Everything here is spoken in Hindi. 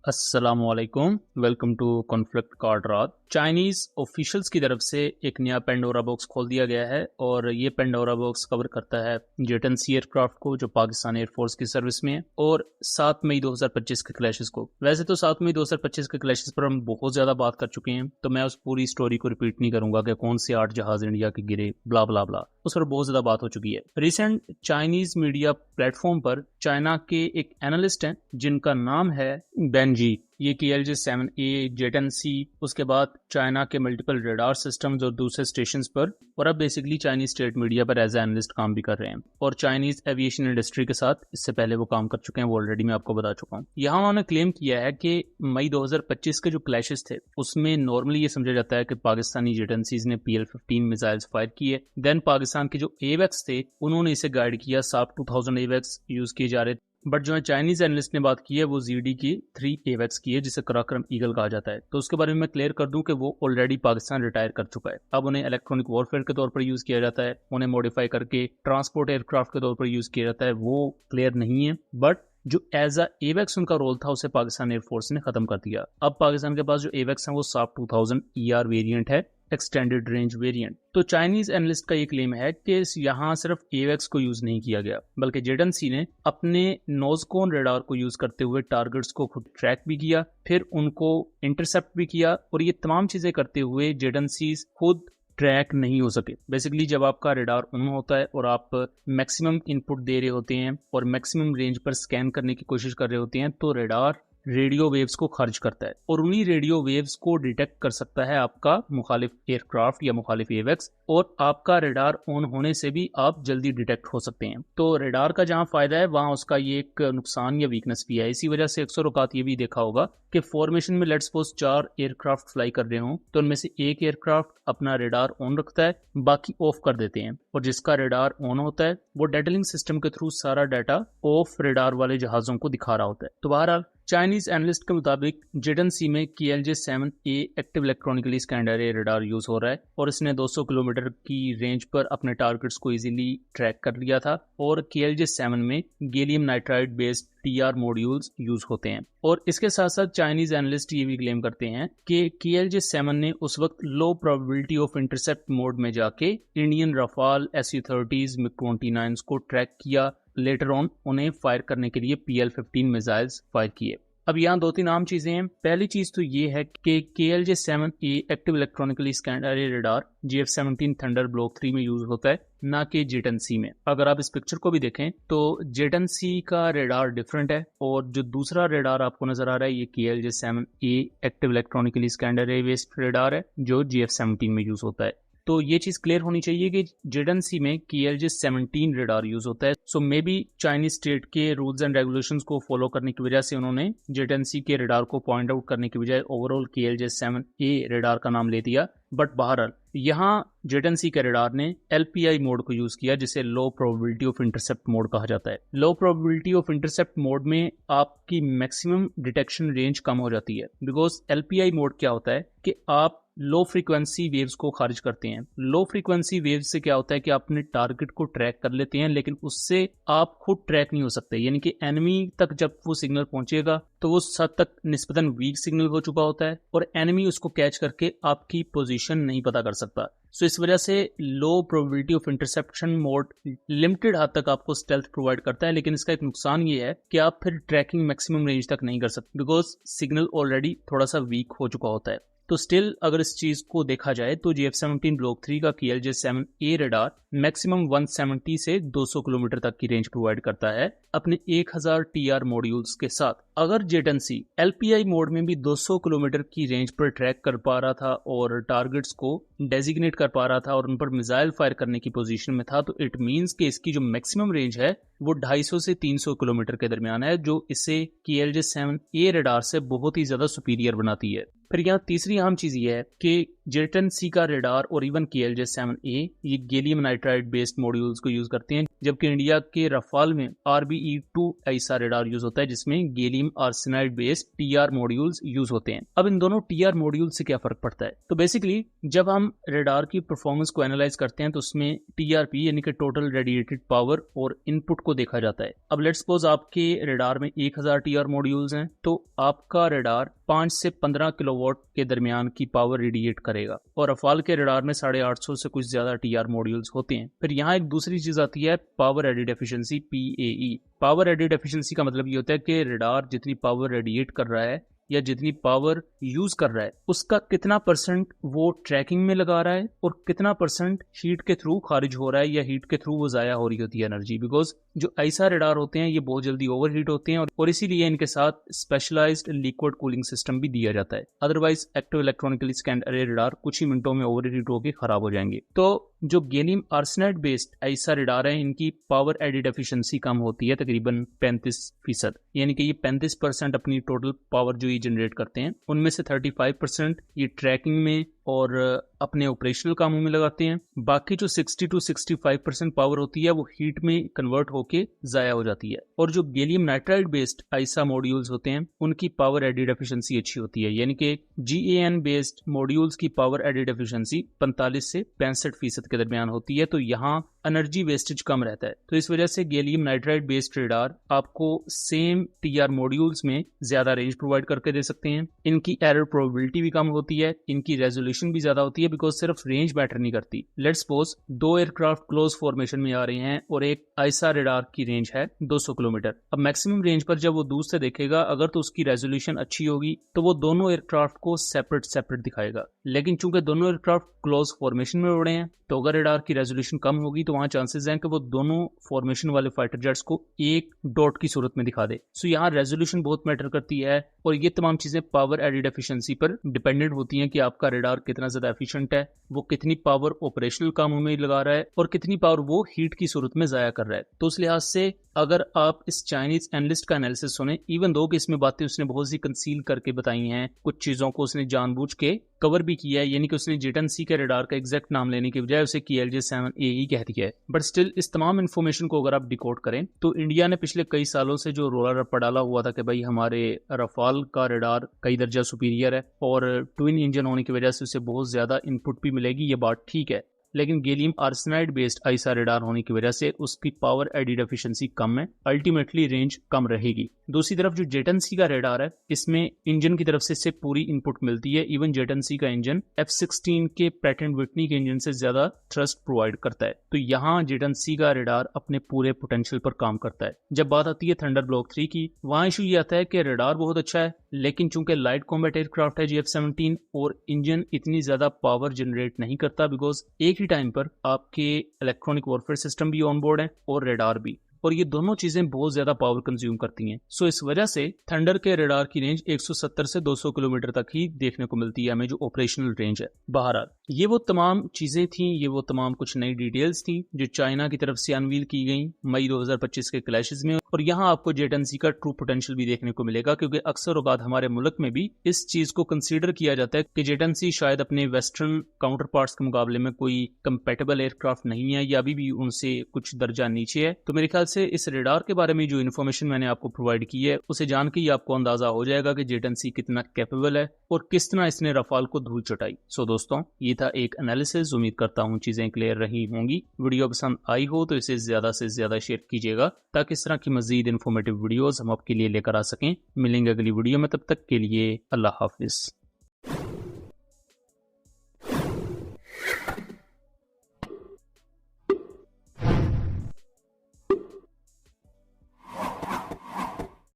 अस्सलामुअलैकुम, वेलकम टू कॉन्फ्लिक्ट कार्ड रात। चाइनीज ऑफिशियल्स की तरफ से एक नया पेंडोरा बॉक्स खोल दिया गया है और ये पेंडोरा बॉक्स कवर करता है जेट एंड सी एयरक्राफ्ट को जो पाकिस्तान एयरफोर्स की सर्विस में है और 7 मई 2025 के क्लैशेस को। वैसे तो 7 मई 2025 के क्लैशेस पर हम बहुत ज्यादा बात कर चुके हैं, तो मैं उस पूरी स्टोरी को रिपीट नहीं करूंगा कि कौन से 8 जहाज इंडिया के गिरे, ब्ला ब्ला ब्ला। उस पर बहुत ज्यादा बात हो चुकी है। रिसेंट चाइनीज मीडिया प्लेटफॉर्म पर चाइना के एक एनालिस्ट हैं जिनका नाम है बेनजी। ये KLJ-7A जेट एंड सी, उसके बाद चाइना के मल्टीपल रेडार सिस्टम्स और दूसरे स्टेशंस पर, और अब बेसिकली चाइनीज स्टेट मीडिया पर एज एनालिस्ट काम भी कर रहे हैं और चाइनीज एविएशन इंडस्ट्री के साथ इससे पहले वो काम कर चुके हैं, वो ऑलरेडी मैं आपको बता चुका हूँ। यहाँ उन्होंने क्लेम किया है कि मई 2025 के जो क्लैशेस थे उसमें नॉर्मली ये समझा जाता है कि पाकिस्तानी जेट एंड सीज ने PL-15 मिसाइल्स फायर किए। देन पाकिस्तान के जो एवेक्स थे उन्होंने इसे गाइड किया, साफ 2000 एवेक्स यूज किए जा रहे थे। बट जो चाइनीज एनालिस्ट ने बात की है वो ZD की 3 एवेक्स की है जिसे कराक्रम ईगल कहा जाता है। तो उसके बारे में मैं क्लियर कर दूं कि वो ऑलरेडी पाकिस्तान रिटायर कर चुका है। अब उन्हें इलेक्ट्रॉनिक वॉरफेयर के तौर पर यूज किया जाता है, उन्हें मॉडिफाई करके ट्रांसपोर्ट एयरक्राफ्ट के तौर पर यूज किया जाता है, वो क्लियर नहीं है। बट जो एज अ एवेक्स उनका रोल था उसे पाकिस्तान एयरफोर्स ने खत्म कर दिया। अब पाकिस्तान के पास जो एवेक्स हैं वो साफ 2000 ER वेरिएंट है, एक्सटेंडेड रेंज वेरिएंट। तो चाइनीज एनालिस्ट का ये क्लेम है कि यहाँ सिर्फ एवेक्स को यूज नहीं किया गया बल्कि जेट एंड सी ने अपने नोजकोन रेडार को यूज करते हुए टारगेट्स को खुद ट्रैक भी किया, फिर उनको इंटरसेप्ट भी किया, और ये तमाम चीजें करते हुए जेट एंड सी खुद ट्रैक नहीं हो सके। बेसिकली जब आपका रेडार ऑन होता है और आप मैक्सिमम इनपुट दे रहे होते हैं और मैक्सिमम रेंज पर स्कैन करने की कोशिश कर रहे होते हैं तो रेडार रेडियो वेव्स को खर्च करता है और उन्हीं रेडियो वेव्स को डिटेक्ट कर सकता है आपका मुखालिफ एयरक्राफ्ट या मुखालिफ एवेक्स, और आपका रेडार ऑन होने से भी आप जल्दी डिटेक्ट हो सकते हैं। तो रेडार का जहां फायदा है वहां उसका ये एक नुकसान या वीकनेस भी है। इसी वजह से अक्सर औकात ये भी देखा होगा कि फॉर्मेशन में लेट्स सपोज 4 एयरक्राफ्ट फ्लाई कर रहे हों तो उनमें से एक एयरक्राफ्ट अपना रेडार ऑन रखता है, बाकी ऑफ कर देते हैं, और जिसका रेडार ऑन होता है वो डेटा लिंक सिस्टम के थ्रू सारा डाटा ऑफ रेडार वाले जहाजों को दिखा रहा होता है। तो बहरहाल चाइनीज एनालिस्ट के मुताबिक जेट एंड सी में KLJ-7A active electronically scanned array radar use हो रहा है और इसने 200 किलोमीटर की रेंज पर अपने टारगेट्स को इजीली ट्रैक कर लिया था, और KLJ-7 में gallium nitride based TR modules use होते हैं। और इसके साथ साथ चाइनीज एनालिस्ट ये भी क्लेम करते हैं कि KLJ-7 ने उस वक्त लो प्रोबेबिलिटी ऑफ इंटरसेप्ट मोड में जाके इंडियन रफाल SU-30s MiG-29 को ट्रैक किया, लेटर ऑन उन्हें फायर करने के लिए PL-15 मिसाइल्स फायर किए। अब यहाँ 2-3 आम चीजें हैं। पहली चीज तो ये है कि KLJ-7A active electronically scanned array radar GF-17 thunder block 3 में यूज होता है, ना कि जेट एंड सी में। अगर आप इस पिक्चर को भी देखें तो जेट एंड सी का रेडार डिफरेंट है और जो दूसरा रेडार आपको नजर आ रहा है ये KLJ-7A active electronically scanned array based radar है जो GF-17 में यूज होता है। तो ये चीज क्लियर होनी चाहिए कि जेट एंड सी में KLJ-17 रेडार यूज होता है। सो मे बी चाइनीज स्टेट के रूल्स एंड रेगुलेशंस को फॉलो करने की वजह से उन्होंने जेट एंड सी के रेडार को पॉइंट आउट करने की बजाय ओवरऑल KLJ-7A रेडार का नाम ले दिया। बट बहरहाल यहाँ जेट एंड सी के रेडार ने LPI मोड को यूज किया जिसे लो प्रोबेबिलिटी ऑफ इंटरसेप्ट मोड कहा जाता है। लो प्रोबेबिलिटी ऑफ इंटरसेप्ट मोड में आपकी मैक्सिमम डिटेक्शन रेंज कम हो जाती है, बिकॉज LPI मोड क्या होता है कि आप लो फ्रीक्वेंसी वेव्स को खारिज करते हैं। लो फ्रीक्वेंसी वेव्स से क्या होता है कि आप अपने टारगेट को ट्रैक कर लेते हैं लेकिन उससे आप खुद ट्रैक नहीं हो सकते, यानी कि एनिमी तक जब वो सिग्नल पहुंचेगा तो वो उस हद तक निस्बतन वीक सिग्नल हो चुका होता है और एनिमी उसको कैच करके आपकी पोजीशन नहीं पता कर सकता। सो इस वजह से लो probability of interception mode limited हद तक आपको स्टेल्थ प्रोवाइड करता है, लेकिन इसका एक नुकसान ये है कि आप फिर ट्रैकिंग मैक्सिमम रेंज तक नहीं कर सकते बिकॉज सिग्नल ऑलरेडी थोड़ा सा वीक हो चुका होता है। तो स्टिल अगर इस चीज को देखा जाए तो GF-17 ब्लॉक 3 का KLJ-7A रेडार मैक्सिमम 170 से 200 किलोमीटर तक की रेंज प्रोवाइड करता है अपने 1000 TR मॉड्यूल्स के साथ। अगर jet and C LPI mode में भी 200 किलोमीटर की रेंज पर ट्रैक कर पा रहा था और टारगेट्स को डेजिग्नेट कर पा रहा था और उन पर मिसाइल फायर करने की पोजीशन में था, तो इट मींस कि इसकी जो मैक्सिमम रेंज है वो 250 से 300 किलोमीटर के दरमियान है, जो इसे KLJ-7A रेडार से बहुत ही ज्यादा सुपीरियर बनाती है। फिर यहाँ तीसरी अहम चीज ये है कि जेटन सी का रेडार और इवन KLJ-7A ये गैलियम नाइट्राइड बेस्ड मॉड्यूल्स को यूज करते हैं, जबकि इंडिया के रफाल में RBE-2 ऐसा रेडार यूज होता है जिसमें gallium arsenide based TR modules use होते हैं। अब इन दोनों TR मॉड्यूल से क्या फर्क पड़ता है? तो बेसिकली जब हम रेडार की परफॉर्मेंस को एनालाइज करते हैं तो उसमें TRP यानी कि टोटल रेडिएटेड पावर और इनपुट को देखा जाता है। अब लेट्स सपोज आपके रेडार में 1000 TR मॉड्यूल्स हैं, तो आपका रेडार 5 से 15 किलोवाट के दरमियान की पावर रेडिएट करेगा, और रफाल के रेडार में 850 से कुछ ज्यादा TR मॉड्यूल्स होते हैं। फिर यहाँ एक दूसरी चीज आती है power added efficiency, PAE। Power added efficiency का मतलब ये होता है कि रेडार जितनी पावर रेडिएट कर रहा है या जितनी पावर यूज कर रहा है उसका कितना परसेंट वो ट्रैकिंग में लगा रहा है और कितना परसेंट हीट के थ्रू खारिज हो रहा है या हीट के थ्रू वो जाया हो रही होती है एनर्जी। बिकॉज जो ऐसा रेडार होते हैं ये बहुत जल्दी ओवरहीट होते हैं और इसीलिए इनके साथ स्पेशलाइज्ड लिक्विड कूलिंग सिस्टम भी दिया जाता है। अदरवाइज एक्टिव इलेक्ट्रॉनिकली स्कैन्ड अरे रेडार कुछ ही मिनटों में ओवरहीट होकर खराब हो जाएंगे। तो जो गैलियम आर्सेनाइड बेस्ड ऐसा रेडार है इनकी पावर एडिड एफिशिएंसी कम होती है तकरीबन 35%, यानी कि ये 35% अपनी टोटल पावर जो ये जनरेट करते हैं उनमें से 35% ये ट्रैकिंग में और अपने ऑपरेशनल कामों में लगाते हैं। बाकी जो 60 to 65% पावर होती है वो हीट में कन्वर्ट होके जाया हो जाती है। और जो गैलियम नाइट्राइड बेस्ड ऐसा मॉड्यूल्स होते हैं उनकी पावर एडिड एफिशिएंसी अच्छी होती है, यानी कि GAN बेस्ड मॉड्यूल्स की पावर एडिड एफिशिएंसी 45 से 65% के दरमियान होती है। तो यहाँ एनर्जी वेस्टेज कम रहता है। तो इस वजह से गैलियम नाइट्राइड बेस्ड रेडार आपको सेम TR मॉड्यूल्स में ज्यादा रेंज प्रोवाइड करके दे सकते हैं। इनकी एरर प्रोबेबिलिटी भी कम होती है, इनकी रेजोल्यूशन भी ज्यादा होती है, बिकॉज सिर्फ रेंज मैटर नहीं करती। Let's suppose 2 aircraft close formation में आ रहे हैं और एक ऐसा रेडार की रेंज है 200 किलोमीटर। अब मैक्सिमम रेंज पर जब वो दूर से देखेगा अगर तो उसकी रेजोल्यूशन अच्छी होगी तो वो दोनों एयरक्राफ्ट को सेपरेट दिखाएगा, लेकिन चूंकि दोनों एयरक्राफ्ट क्लोज फॉर्मेशन में उड़े हैं तो अगर रेडार की रेजोल्यूशन कम होगी तो वहां चांसेस हैं कि वो दोनों फॉर्मेशन वाले फाइटर जेट्स को एक डॉट की सूरत में दिखा दे। सो यहाँ रेजोल्यूशन बहुत मैटर करती है और ये तमाम चीजें पावर एडिड एफिशिएंसी पर डिपेंडेंट होती हैं कि आपका रेडार कितना ज्यादा एफिशिएंट है, वो कितनी पावर ऑपरेशनल कामों में लगा रहा है और कितनी पावर वो हीट की सूरत में जाया कर रहा है। तो उस लिहाज से अगर आप इस चाइनीज एनालिस्ट का एनालिसिस सुने, इवन दो कि इसमें बातें उसने बहुत सी कंसील करके बताई हैं, कुछ चीजों को उसने जानबूझ के कवर भी किया है, यानी कि उसने जेटन सी के रेडार का एग्जैक्ट नाम लेने के बजाय उसे KLJ-7A ही कह दिया है। बट स्टिल इस तमाम इन्फॉर्मेशन को अगर आप डिकोड करें तो इंडिया ने पिछले कई सालों से जो रोला रप्पा डाला हुआ था कि भाई हमारे रफाल का रेडार कई दर्जा सुपीरियर है और ट्विन इंजन होने की वजह से उसे बहुत ज्यादा इनपुट भी मिलेगी, ये बात ठीक है, लेकिन गैलियम आर्सेनाइड बेस्ड ऐसा रेडार होने की वजह से उसकी पावर एडिड एफिशिएंसी कम है, अल्टीमेटली रेंज कम रहेगी। दूसरी तरफ जो जेटन सी का रेडार है इसमें इंजन की तरफ से इससे पूरी इनपुट मिलती है। इवन जेटन सी का इंजन F-16 के प्रैट एंड विटनी के इंजन से ज्यादा थ्रस्ट प्रोवाइड करता है। तो यहाँ जेटन सी का रेडार अपने पूरे पोटेंशियल पर काम करता है। जब बात आती है थंडर ब्लॉक 3 की, वहां इशू ये आता है कि रेडार बहुत अच्छा है लेकिन चूंकि लाइट कॉम्बैट एयरक्राफ्ट है F-17 और इंजन इतनी ज्यादा पावर जनरेट नहीं करता, बिकॉज एक ही टाइम पर आपके इलेक्ट्रॉनिक वॉरफेयर सिस्टम भी ऑन बोर्ड है और रेडार भी, और ये दोनों चीजें बहुत ज्यादा पावर कंज्यूम करती हैं। सो इस वजह से थंडर के रेडार की रेंज 170 से 200 किलोमीटर तक ही देखने को मिलती है हमें, जो ऑपरेशनल रेंज है। बहरहाल ये वो तमाम चीजें थी, ये वो तमाम कुछ नई डिटेल्स थी जो चाइना की तरफ से अनवील की गई मई 2025 के क्लैशेस में, और यहाँ आपको जेटन सी का ट्रू पोटेंशियल भी देखने को मिलेगा, क्योंकि अक्सर औकात हमारे मुल्क में भी इस चीज को कंसीडर किया जाता है कि जेटन सी शायद अपने वेस्टर्न काउंटर पार्ट्स के मुकाबले में कोई कंपेटेबल एयरक्राफ्ट नहीं है या अभी भी उनसे कुछ दर्जा नीचे है। तो मेरे ख्याल से इस रेडार के बारे में जो इन्फॉर्मेशन मैंने आपको प्रोवाइड की है उसे जान के ही आपको अंदाजा हो जाएगा कि जेटन सी कितना कैपेबल है और किस तरह इसने रफाल को धूल चटाई। सो दोस्तों ये था एक एनालिसिस, उम्मीद करता हूँ चीजें क्लियर रही होंगी। वीडियो पसंद आई हो तो इसे ज्यादा से ज्यादा शेयर कीजिएगा ताकि इस तरह की मजीद इन्फॉर्मेटिव वीडियोस हम आपके लिए लेकर आ सकें। मिलेंगे अगली वीडियो में, तब तक के लिए अल्लाह हाफिज।